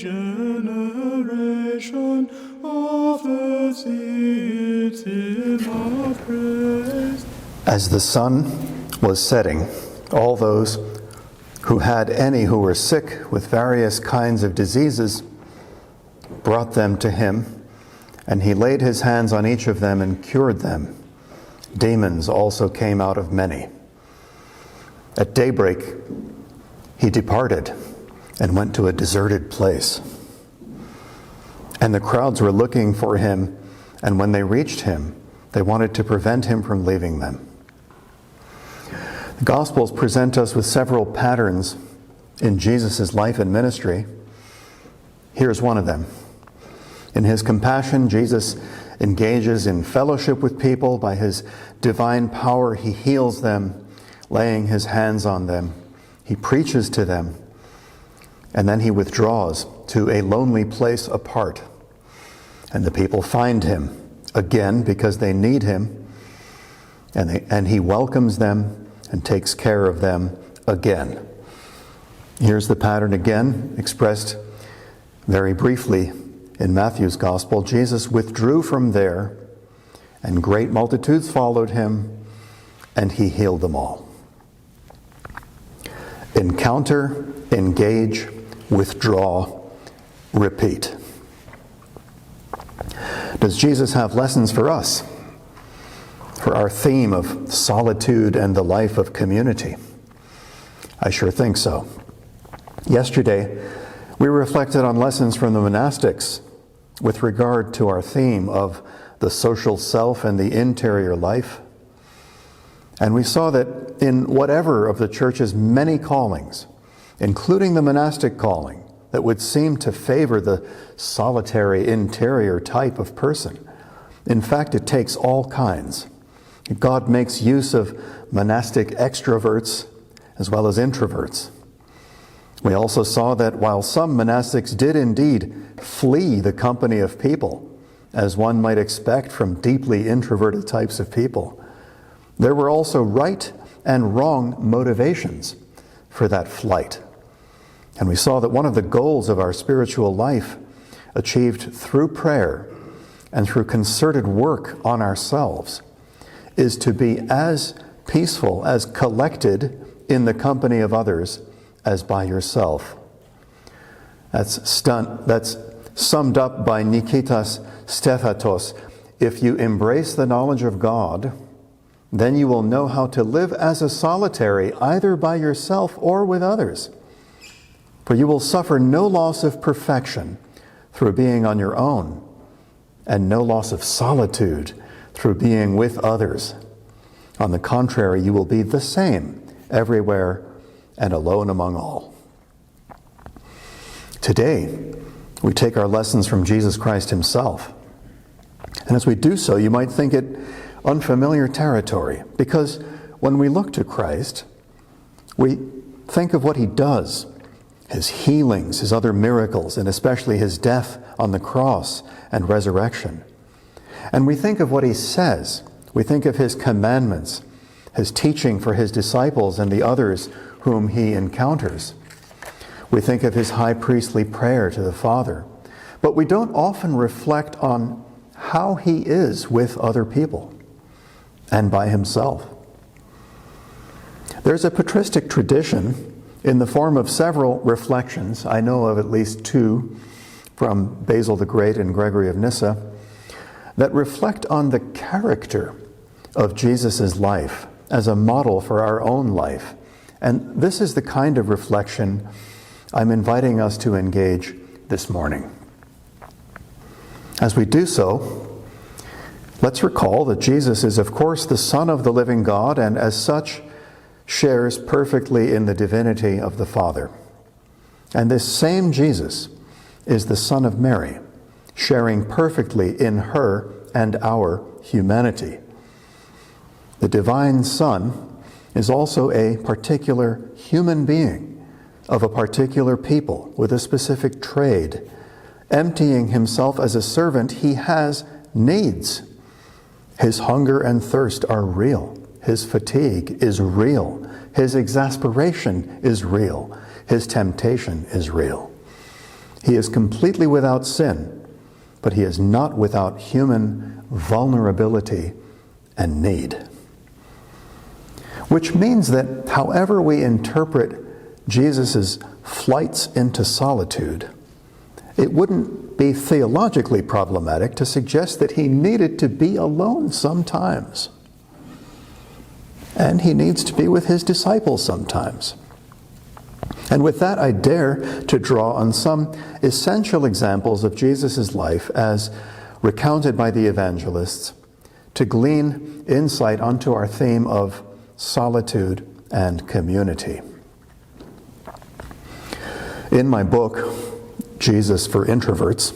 generation offers its hymn of praise. As the sun was setting, all those who had any who were sick with various kinds of diseases brought them to him, and he laid his hands on each of them and cured them. Demons also came out of many. At daybreak, he departed and went to a deserted place. And the crowds were looking for him, and when they reached him, they wanted to prevent him from leaving them. The Gospels present us with several patterns in Jesus' life and ministry. Here's one of them. In his compassion, Jesus engages in fellowship with people. By his divine power, he heals them, laying his hands on them. He preaches to them, and then he withdraws to a lonely place apart. And the people find him again because they need him, and he welcomes them and takes care of them again. Here's the pattern again, expressed very briefly in Matthew's Gospel. Jesus withdrew from there, and great multitudes followed him, and he healed them all. Encounter, engage, withdraw, repeat. Does Jesus have lessons for us? For our theme of solitude and the life of community? I sure think so. Yesterday, we reflected on lessons from the monastics with regard to our theme of the social self and the interior life. And we saw that in whatever of the church's many callings, including the monastic calling, that would seem to favor the solitary interior type of person, in fact, it takes all kinds. God makes use of monastic extroverts as well as introverts. We also saw that while some monastics did indeed flee the company of people, as one might expect from deeply introverted types of people, there were also right and wrong motivations for that flight. And we saw that one of the goals of our spiritual life, achieved through prayer and through concerted work on ourselves, is to be as peaceful, as collected in the company of others as by yourself. That's summed up by Nikitas Stefatos. If you embrace the knowledge of God, then you will know how to live as a solitary, either by yourself or with others. For you will suffer no loss of perfection through being on your own, and no loss of solitude through being with others. On the contrary, you will be the same everywhere and alone among all. Today, we take our lessons from Jesus Christ himself. And as we do so, you might think it unfamiliar territory, because when we look to Christ, we think of what he does, his healings, his other miracles, and especially his death on the cross and resurrection. And we think of what he says. We think of his commandments, his teaching for his disciples and the others whom he encounters. We think of his high priestly prayer to the Father. But we don't often reflect on how he is with other people and by himself. There's a patristic tradition in the form of several reflections. I know of at least two from Basil the Great and Gregory of Nyssa that reflect on the character of Jesus' life as a model for our own life. And this is the kind of reflection I'm inviting us to engage this morning. As we do so, let's recall that Jesus is, of course, the Son of the living God, and as such, shares perfectly in the divinity of the Father. And this same Jesus is the Son of Mary, sharing perfectly in her and our humanity. The divine Son is also a particular human being of a particular people with a specific trade. Emptying himself as a servant, he has needs. His hunger and thirst are real. His fatigue is real. His exasperation is real. His temptation is real. He is completely without sin, but he is not without human vulnerability and need. Which means that however we interpret Jesus' flights into solitude, it wouldn't be theologically problematic to suggest that he needed to be alone sometimes. And he needs to be with his disciples sometimes. And with that, I dare to draw on some essential examples of Jesus' life as recounted by the evangelists to glean insight onto our theme of solitude and community. In my book, Jesus for Introverts,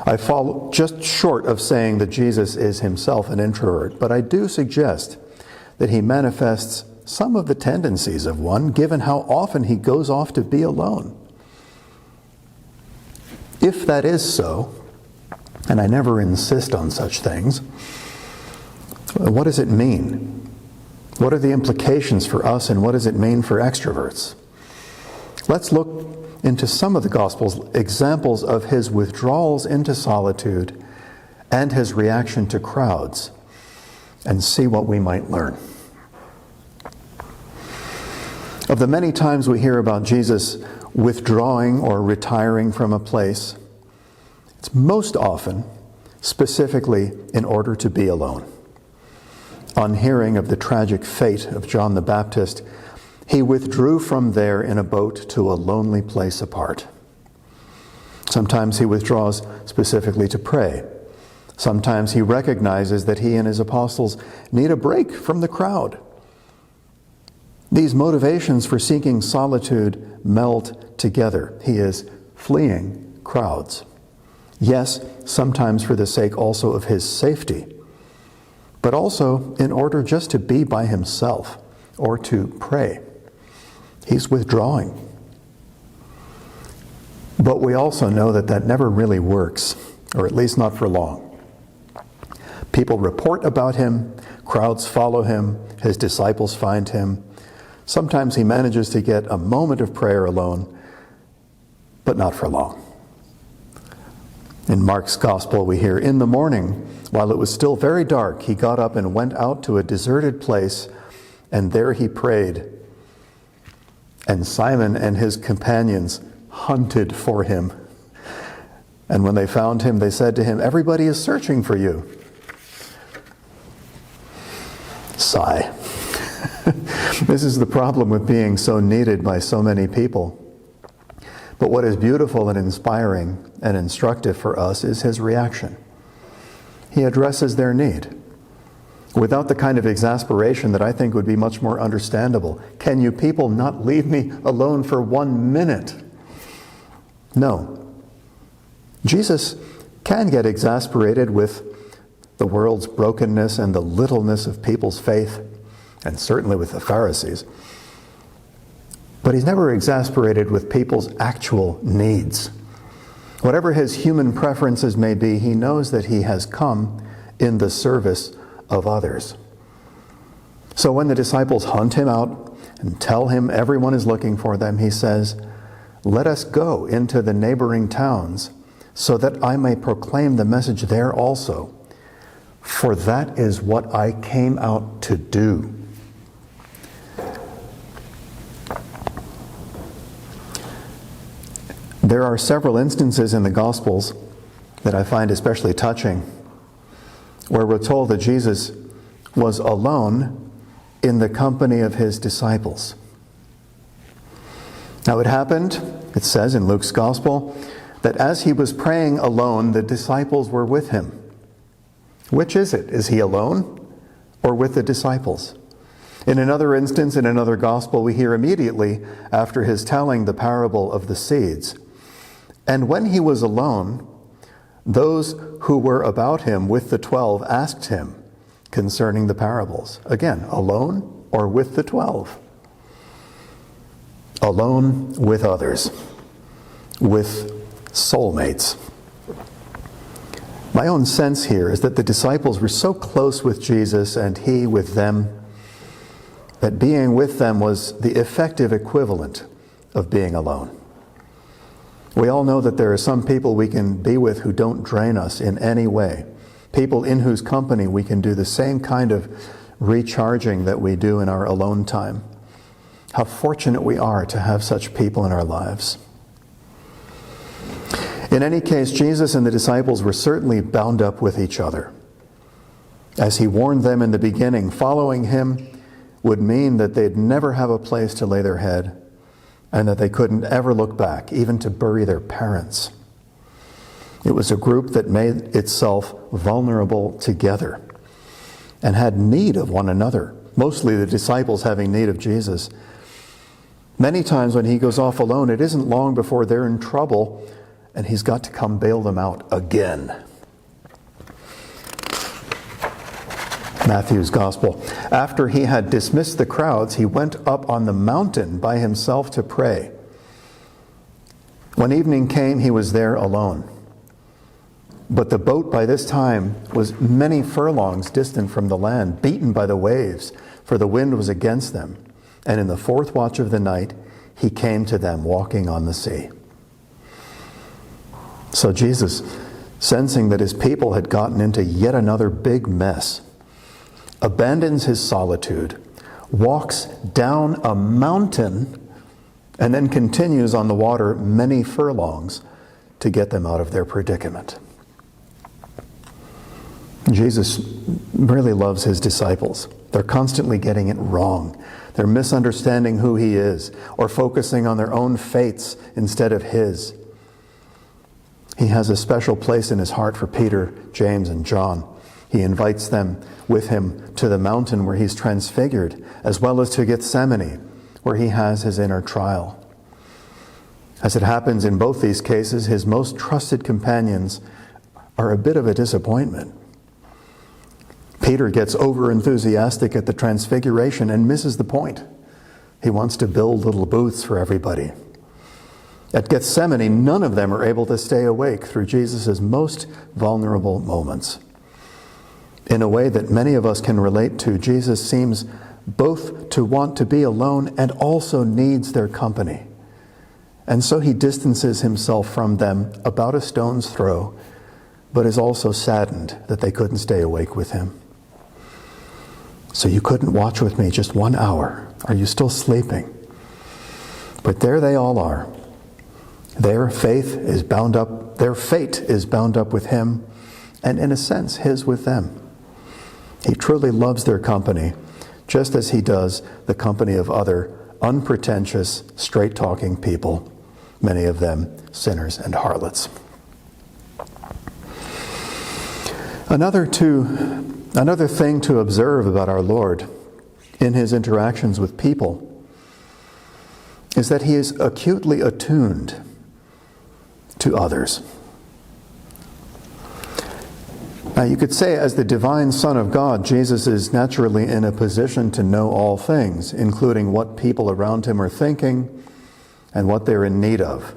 I fall just short of saying that Jesus is himself an introvert, but I do suggest that he manifests some of the tendencies of one, given how often he goes off to be alone. If that is so, and I never insist on such things, what does it mean? What are the implications for us, and what does it mean for extroverts? Let's look into some of the Gospels' examples of his withdrawals into solitude and his reaction to crowds, and see what we might learn. Of the many times we hear about Jesus withdrawing or retiring from a place, it's most often specifically in order to be alone. On hearing of the tragic fate of John the Baptist, he withdrew from there in a boat to a lonely place apart. Sometimes he withdraws specifically to pray. Sometimes he recognizes that he and his apostles need a break from the crowd. These motivations for seeking solitude meld together. He is fleeing crowds. Yes, sometimes for the sake also of his safety, but also in order just to be by himself or to pray. He's withdrawing. But we also know that that never really works, or at least not for long. People report about him, crowds follow him, his disciples find him. Sometimes he manages to get a moment of prayer alone, but not for long. In Mark's Gospel, we hear, in the morning, while it was still very dark, he got up and went out to a deserted place, and there he prayed. And Simon and his companions hunted for him. And when they found him, they said to him, "Everybody is searching for you." Sigh. This is the problem with being so needed by so many people. But what is beautiful and inspiring and instructive for us is his reaction. He addresses their need without the kind of exasperation that I think would be much more understandable. Can you people not leave me alone for 1 minute? No. Jesus can get exasperated with the world's brokenness and the littleness of people's faith, and certainly with the Pharisees. But he's never exasperated with people's actual needs. Whatever his human preferences may be, he knows that he has come in the service of others. So when the disciples hunt him out and tell him everyone is looking for them, he says, "Let us go into the neighboring towns so that I may proclaim the message there also. For that is what I came out to do." There are several instances in the Gospels that I find especially touching, where we're told that Jesus was alone in the company of his disciples. Now it happened, it says in Luke's Gospel, that as he was praying alone, the disciples were with him. Which is it? Is he alone or with the disciples? In another instance, in another Gospel, we hear immediately after his telling the parable of the seeds, "And when he was alone, those who were about him with the 12 asked him concerning the parables." Again, alone or with the 12? Alone with others, with soulmates. My own sense here is that the disciples were so close with Jesus and he with them that being with them was the effective equivalent of being alone. We all know that there are some people we can be with who don't drain us in any way. People in whose company we can do the same kind of recharging that we do in our alone time. How fortunate we are to have such people in our lives. In any case, Jesus and the disciples were certainly bound up with each other. As he warned them in the beginning, following him would mean that they'd never have a place to lay their head, and that they couldn't ever look back, even to bury their parents. It was a group that made itself vulnerable together and had need of one another, mostly the disciples having need of Jesus. Many times when he goes off alone, it isn't long before they're in trouble and he's got to come bail them out again. Matthew's Gospel. After he had dismissed the crowds, he went up on the mountain by himself to pray. When evening came, he was there alone. But the boat by this time was many furlongs distant from the land, beaten by the waves, for the wind was against them. And in the fourth watch of the night, he came to them walking on the sea. So Jesus, sensing that his people had gotten into yet another big mess, abandons his solitude, walks down a mountain, and then continues on the water many furlongs to get them out of their predicament. Jesus really loves his disciples. They're constantly getting it wrong. They're misunderstanding who he is, or focusing on their own fates instead of his. He has a special place in his heart for Peter, James, and John. He invites them with him to the mountain where he's transfigured, as well as to Gethsemane, where he has his inner trial. As it happens in both these cases, his most trusted companions are a bit of a disappointment. Peter gets over-enthusiastic at the transfiguration and misses the point. He wants to build little booths for everybody. At Gethsemane, none of them are able to stay awake through Jesus' most vulnerable moments. In a way that many of us can relate to, Jesus seems both to want to be alone and also needs their company. And so he distances himself from them about a stone's throw, but is also saddened that they couldn't stay awake with him. So you couldn't watch with me just 1 hour. Are you still sleeping? But there they all are. Their fate is bound up with him, and in a sense, his with them. He truly loves their company, just as he does the company of other unpretentious, straight-talking people, many of them sinners and harlots. Another thing to observe about our Lord in his interactions with people is that he is acutely attuned to others. Now, you could say, as the divine Son of God, Jesus is naturally in a position to know all things, including what people around him are thinking and what they're in need of.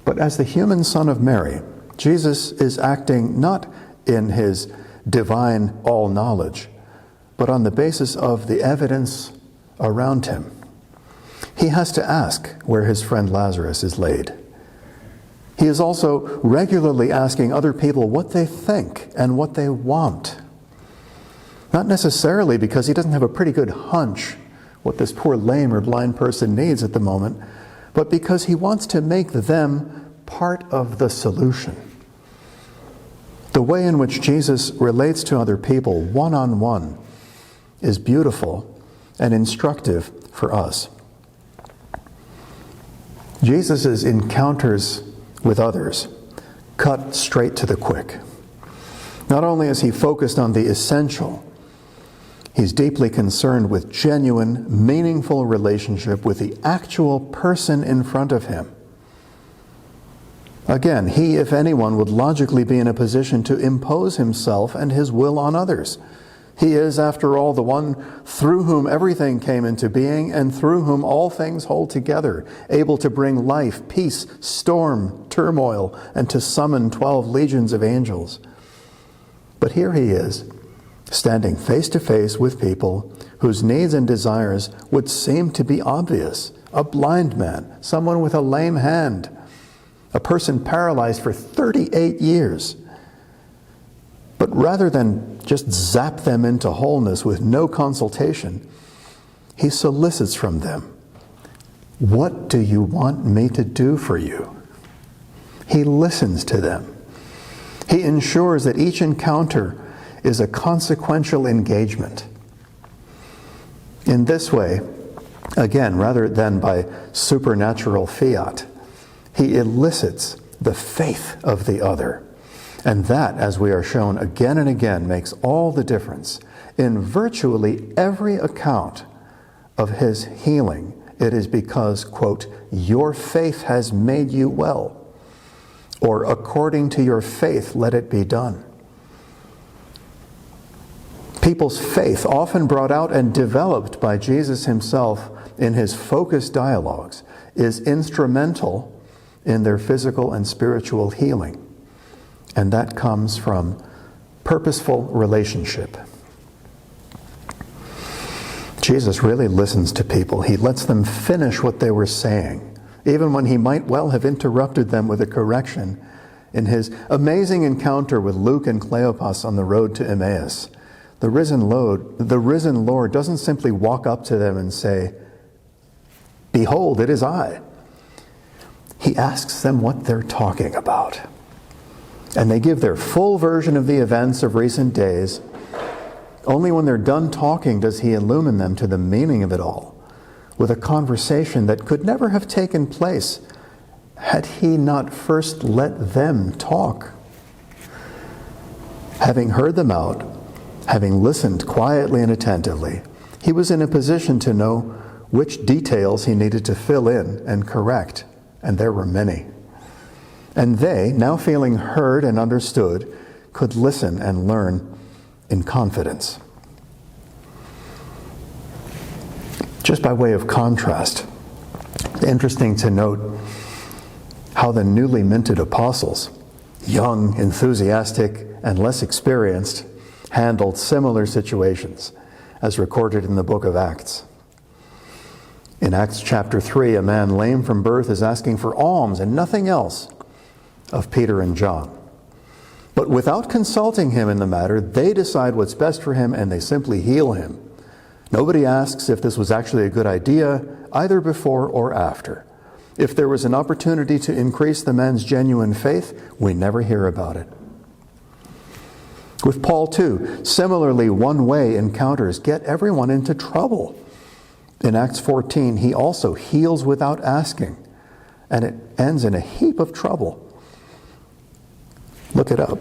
But as the human Son of Mary, Jesus is acting not in his divine all-knowledge, but on the basis of the evidence around him. He has to ask where his friend Lazarus is laid. He is also regularly asking other people what they think and what they want. Not necessarily because he doesn't have a pretty good hunch what this poor lame or blind person needs at the moment, but because he wants to make them part of the solution. The way in which Jesus relates to other people one-on-one is beautiful and instructive for us. Jesus' encounters with others cut straight to the quick. Not only is he focused on the essential, he's deeply concerned with genuine, meaningful relationship with the actual person in front of him. Again, he, if anyone, would logically be in a position to impose himself and his will on others. He is, after all, the one through whom everything came into being and through whom all things hold together, able to bring life, peace, storm, turmoil, and to summon 12 legions of angels. But here he is, standing face to face with people whose needs and desires would seem to be obvious. A blind man, someone with a lame hand, a person paralyzed for 38 years. But rather than just zap them into wholeness with no consultation, he solicits from them, "What do you want me to do for you?" He listens to them. He ensures that each encounter is a consequential engagement. In this way, again, rather than by supernatural fiat, he elicits the faith of the other. And that, as we are shown again and again, makes all the difference. In virtually every account of his healing, it is because, quote, "your faith has made you well," or "according to your faith, let it be done." People's faith, often brought out and developed by Jesus himself in his focused dialogues, is instrumental in their physical and spiritual healing. And that comes from purposeful relationship. Jesus really listens to people. He lets them finish what they were saying, even when he might well have interrupted them with a correction. In his amazing encounter with Luke and Cleopas on the road to Emmaus, the risen Lord doesn't simply walk up to them and say, "Behold, it is I." He asks them what they're talking about. And they give their full version of the events of recent days. Only when they're done talking does he illumine them to the meaning of it all, with a conversation that could never have taken place had he not first let them talk. Having heard them out, having listened quietly and attentively, he was in a position to know which details he needed to fill in and correct, and there were many. And they, now feeling heard and understood, could listen and learn in confidence. Just by way of contrast, it's interesting to note how the newly minted apostles, young, enthusiastic, and less experienced, handled similar situations, as recorded in the book of Acts. In Acts chapter 3, a man lame from birth is asking for alms and nothing else of Peter and John. But without consulting him in the matter, they decide what's best for him and they simply heal him. Nobody asks if this was actually a good idea, either before or after. If there was an opportunity to increase the man's genuine faith, we never hear about it. With Paul too, similarly, one-way encounters get everyone into trouble. In Acts 14, he also heals without asking, and it ends in a heap of trouble. Look it up.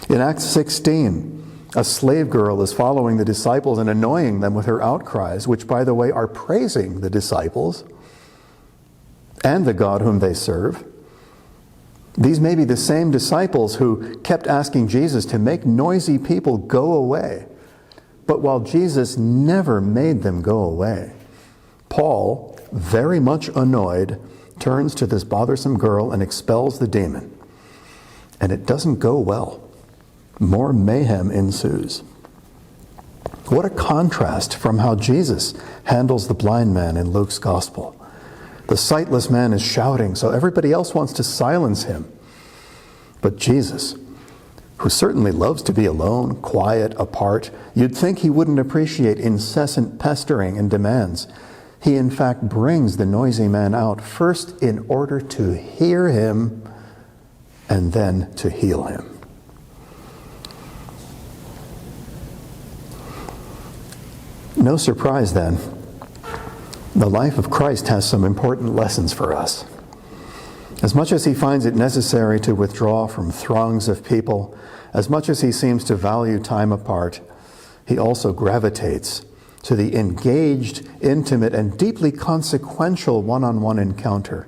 In Acts 16, a slave girl is following the disciples and annoying them with her outcries, which, by the way, are praising the disciples and the God whom they serve. These may be the same disciples who kept asking Jesus to make noisy people go away. But while Jesus never made them go away, Paul, very much annoyed, turns to this bothersome girl and expels the demon. And it doesn't go well. More mayhem ensues. What a contrast from how Jesus handles the blind man in Luke's gospel. The sightless man is shouting, so everybody else wants to silence him. But Jesus, who certainly loves to be alone, quiet, apart, you'd think he wouldn't appreciate incessant pestering and demands. He in fact brings the noisy man out first in order to hear him and then to heal him. No surprise then, the life of Christ has some important lessons for us. As much as he finds it necessary to withdraw from throngs of people, as much as he seems to value time apart, he also gravitates to the engaged, intimate, and deeply consequential one-on-one encounter,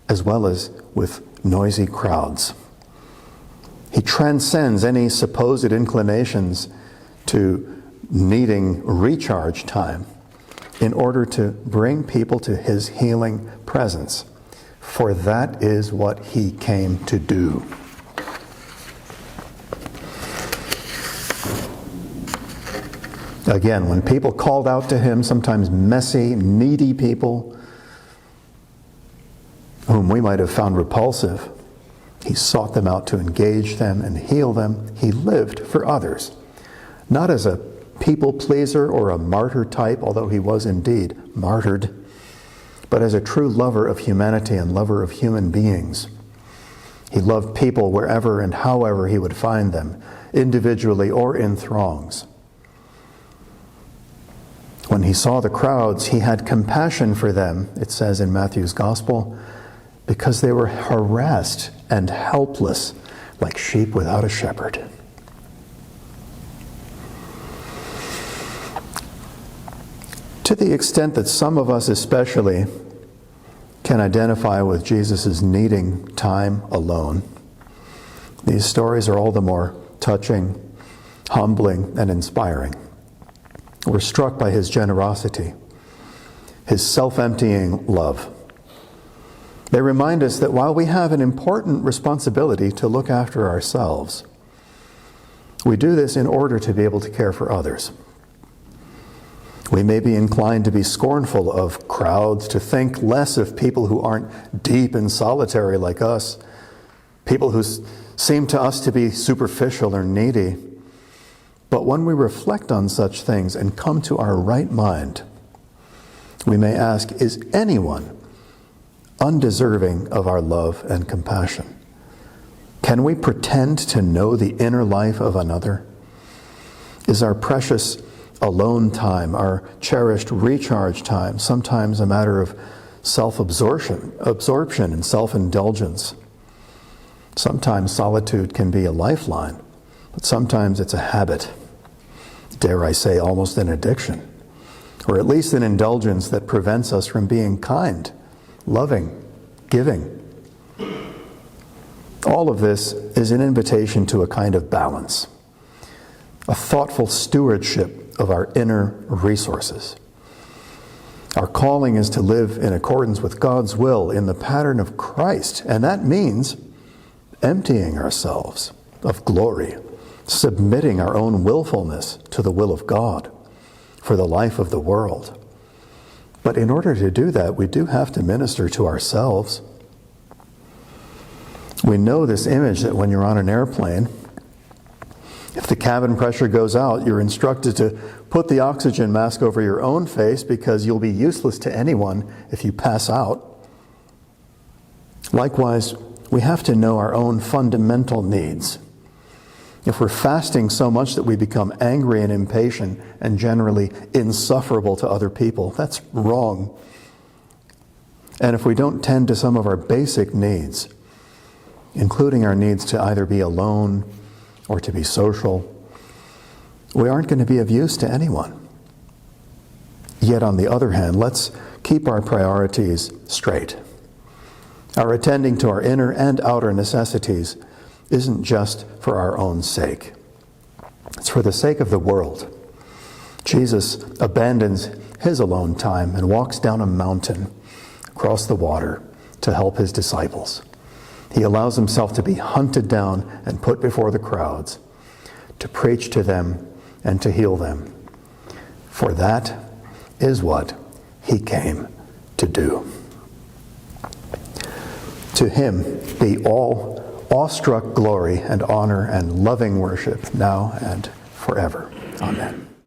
as well as with noisy crowds. He transcends any supposed inclinations to needing recharge time in order to bring people to his healing presence. For that is what he came to do. Again, when people called out to him, sometimes messy, needy people, whom we might have found repulsive, he sought them out to engage them and heal them. He lived for others, not as a people pleaser or a martyr type, although he was indeed martyred, but as a true lover of humanity and lover of human beings. He loved people wherever and however he would find them, individually or in throngs. When he saw the crowds, he had compassion for them, it says in Matthew's Gospel, because they were harassed and helpless like sheep without a shepherd. To the extent that some of us especially can identify with Jesus' needing time alone, these stories are all the more touching, humbling, and inspiring. We're struck by his generosity, his self-emptying love. They remind us that while we have an important responsibility to look after ourselves, we do this in order to be able to care for others. We may be inclined to be scornful of crowds, to think less of people who aren't deep and solitary like us, people who seem to us to be superficial or needy. But when we reflect on such things and come to our right mind, we may ask, is anyone undeserving of our love and compassion? Can we pretend to know the inner life of another? Is our precious alone time, our cherished recharge time, sometimes a matter of self-absorption and self-indulgence? Sometimes solitude can be a lifeline, but sometimes it's a habit, dare I say almost an addiction, or at least an indulgence that prevents us from being kind, loving, giving. All of this is an invitation to a kind of balance, a thoughtful stewardship of our inner resources. Our calling is to live in accordance with God's will in the pattern of Christ, and that means emptying ourselves of glory, submitting our own willfulness to the will of God for the life of the world. But in order to do that, we do have to minister to ourselves. We know this image that when you're on an airplane, if the cabin pressure goes out, you're instructed to put the oxygen mask over your own face because you'll be useless to anyone if you pass out. Likewise, we have to know our own fundamental needs. If we're fasting so much that we become angry and impatient and generally insufferable to other people, that's wrong. And if we don't tend to some of our basic needs, including our needs to either be alone or to be social, we aren't going to be of use to anyone. Yet on the other hand, let's keep our priorities straight. Our attending to our inner and outer necessities isn't just for our own sake. It's for the sake of the world. Jesus abandons his alone time and walks down a mountain across the water to help his disciples. He allows himself to be hunted down and put before the crowds, to preach to them and to heal them. For that is what he came to do. To him be all awestruck glory and honor and loving worship now and forever. Amen.